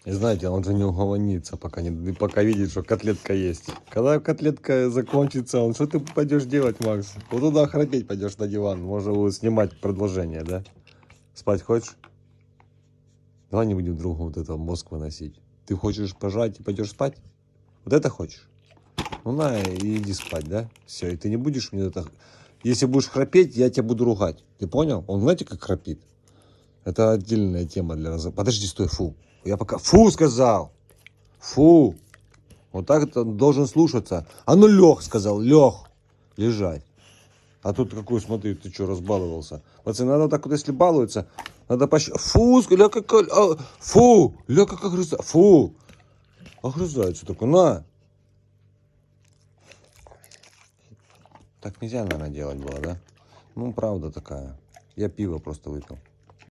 И знаете, он же не угомонится, пока видит, что котлетка есть. Когда котлетка закончится, он что ты пойдешь делать, Макс? Вот туда храпеть пойдешь на диван. Можно будет снимать продолжение, да? Спать хочешь? Давай не будем другу вот это мозг выносить. Ты хочешь пожрать и пойдешь спать? Вот это хочешь? Ну на, и иди спать, да? Все, и ты не будешь мне это... Если будешь храпеть, я тебя буду ругать. Ты понял? Он знаете, как храпит? Это отдельная тема для разговора. Подожди, стой, фу. Я пока... Фу сказал! Фу! Вот так это должен слушаться. А ну лег, сказал, лег. Лежать. А тут какой, смотри, ты что, разбаловался. Пацаны, надо так вот, если балуются, надо Фу, ля как... Фу! Ля как огрызается. Фу! Огрызается только, на! Так нельзя, наверное, делать было, да? Ну, правда такая. Я пиво просто выпил.